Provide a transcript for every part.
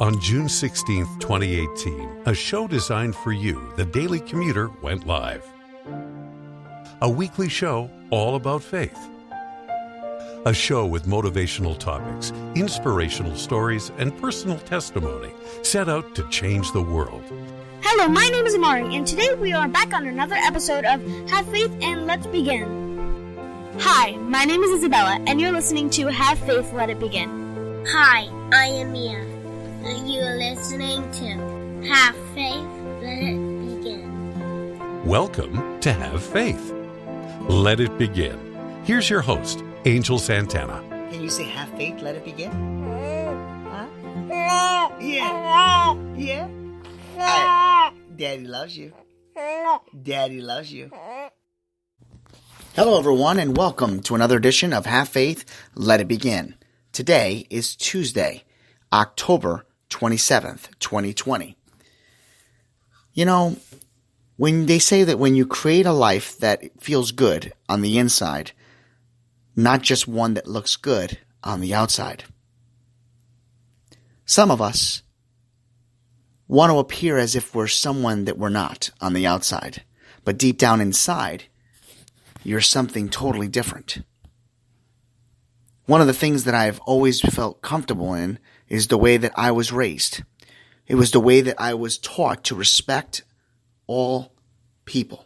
On June 16, 2018, a show designed for you, the Daily Commuter, went live. A weekly show all about faith. A show with motivational topics, inspirational stories, and personal testimony set out to change the world. Hello, my name is Amari, and today we are back on another episode of Have Faith and Let's Begin. Hi, my name is Isabella, and you're listening to Have Faith, Let It Begin. Hi, I am Mia. You are listening to Have Faith, Let It Begin. Welcome to Have Faith. Let It Begin. Here's your host, Angel Santana. Can you say have faith, let it begin? Huh? Yeah. Yeah? Right. Daddy loves you. Daddy loves you. Hello, everyone, and welcome to another edition of Have Faith, Let It Begin. Today is Tuesday, October 27th, 2020. You know, when they say that when you create a life that feels good on the inside, not just one that looks good on the outside. Some of us want to appear as if we're someone that we're not on the outside, but deep down inside, you're something totally different. One of the things that I've always felt comfortable in is the way that I was raised. It was the way that I was taught to respect all people.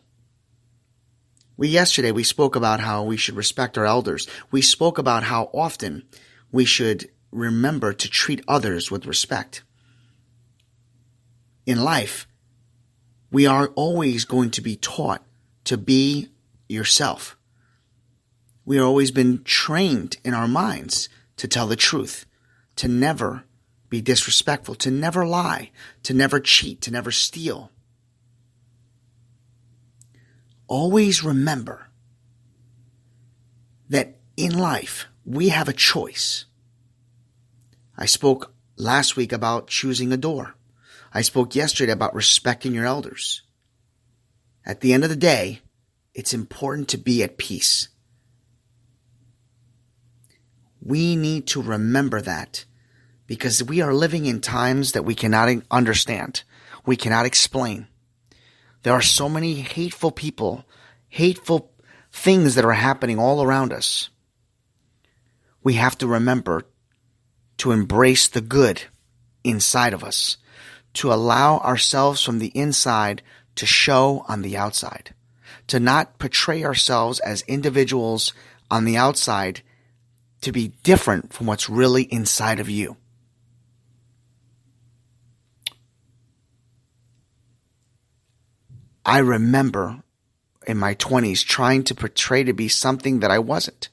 Yesterday we spoke about how we should respect our elders. We spoke about how often we should remember to treat others with respect. In life, we are always going to be taught to be yourself. We have always been trained in our minds to tell the truth, to never be disrespectful, to never lie, to never cheat, to never steal. Always remember that in life, we have a choice. I spoke last week about choosing a door. I spoke yesterday about respecting your elders. At the end of the day, it's important to be at peace. We need to remember that because we are living in times that we cannot understand. We cannot explain. There are so many hateful people, hateful things that are happening all around us. We have to remember to embrace the good inside of us, to allow ourselves from the inside to show on the outside, to not portray ourselves as individuals on the outside, to be different from what's really inside of you. I remember in my 20s trying to portray to be something that I wasn't.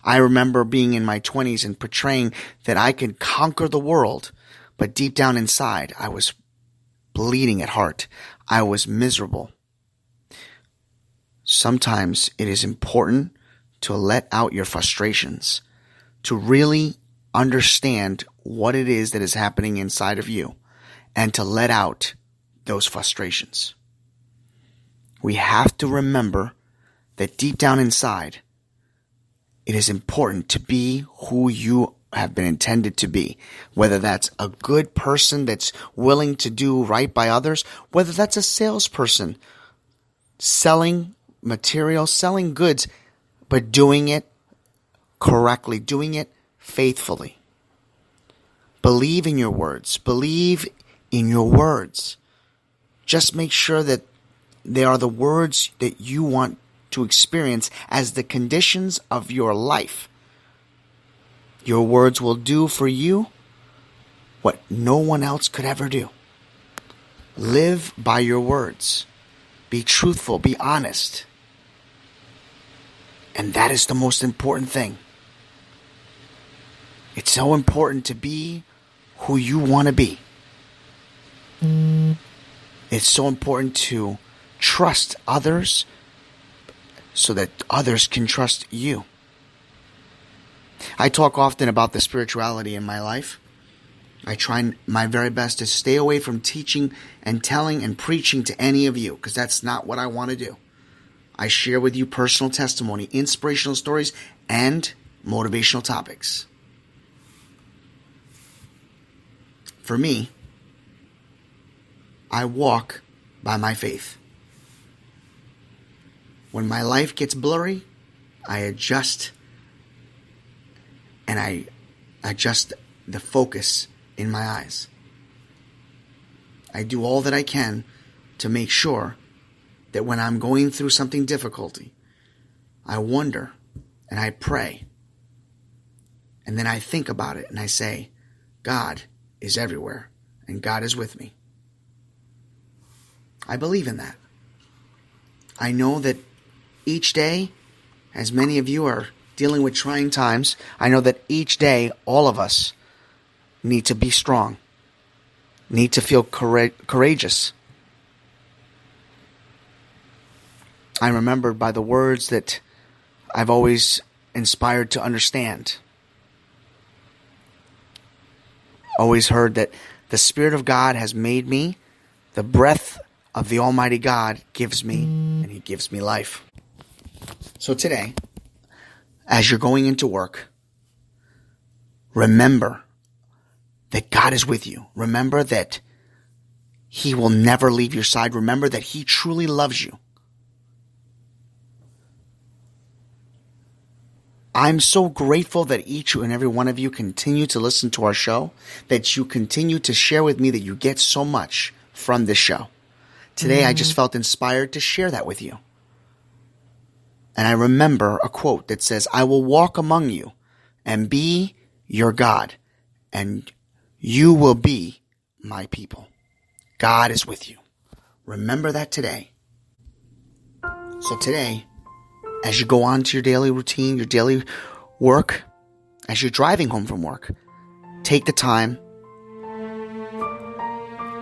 I remember being in my 20s and portraying that I could conquer the world, but deep down inside, I was bleeding at heart. I was miserable. Sometimes it is important to let out your frustrations, to really understand what it is that is happening inside of you, and to let out those frustrations. We have to remember that deep down inside, it is important to be who you have been intended to be. Whether that's a good person that's willing to do right by others, whether that's a salesperson selling material, selling goods, but doing it correctly, doing it faithfully. Believe in your words. Believe in your words. Just make sure that they are the words that you want to experience as the conditions of your life. Your words will do for you what no one else could ever do. Live by your words. Be truthful. Be honest. And that is the most important thing. It's so important to be who you want to be. It's so important to trust others so that others can trust you. I talk often about the spirituality in my life. I try my very best to stay away from teaching and telling and preaching to any of you, because that's not what I want to do. I share with you personal testimony, inspirational stories, and motivational topics. For me, I walk by my faith. When my life gets blurry, I adjust, and I adjust the focus in my eyes. I do all that I can to make sure that when I'm going through something difficulty, I wonder and I pray, and then I think about it and I say, God is everywhere and God is with me. I believe in that. I know that each day, as many of you are dealing with trying times, I know that each day all of us need to be strong, need to feel courageous. I'm remembered by the words that I've always inspired to understand. Always heard that the Spirit of God has made me, the breath of the Almighty God gives me, and He gives me life. So today, as you're going into work, remember that God is with you. Remember that He will never leave your side. Remember that He truly loves you. I'm so grateful that each and every one of you continue to listen to our show, that you continue to share with me that you get so much from this show. Today, I just felt inspired to share that with you. And I remember a quote that says, I will walk among you and be your God, and you will be my people. God is with you. Remember that today. So today, as you go on to your daily routine, your daily work, as you're driving home from work, take the time.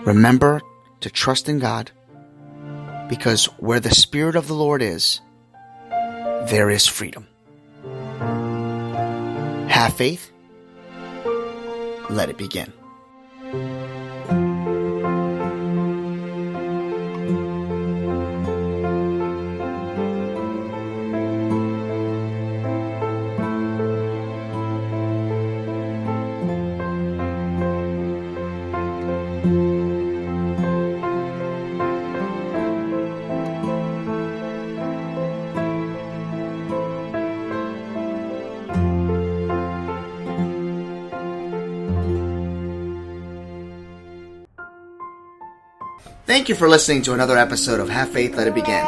Remember to trust in God, because where the Spirit of the Lord is, there is freedom. Have faith. Let it begin. Thank you for listening to another episode of Have Faith, Let It Begin.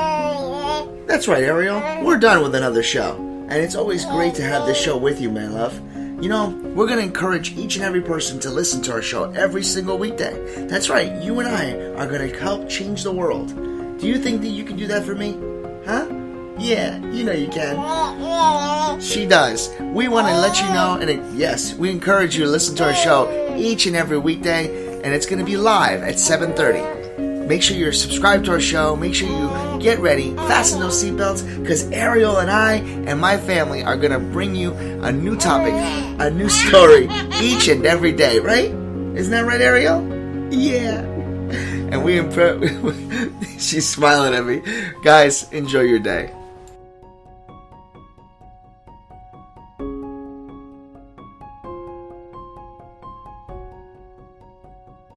That's right, Ariel. We're done with another show. And it's always great to have this show with you, my love. You know, we're going to encourage each and every person to listen to our show every single weekday. That's right, you and I are going to help change the world. Do you think that you can do that for me? Huh? Yeah, you know you can. She does. We want to let you know, and yes, we encourage you to listen to our show each and every weekday, and it's going to be live at 7:30. Make sure you're subscribed to our show. Make sure you get ready, fasten those seatbelts, because Ariel and I and my family are going to bring you a new topic, a new story each and every day, right? Isn't that right, Ariel? Yeah. And she's smiling at me. Guys, enjoy your day.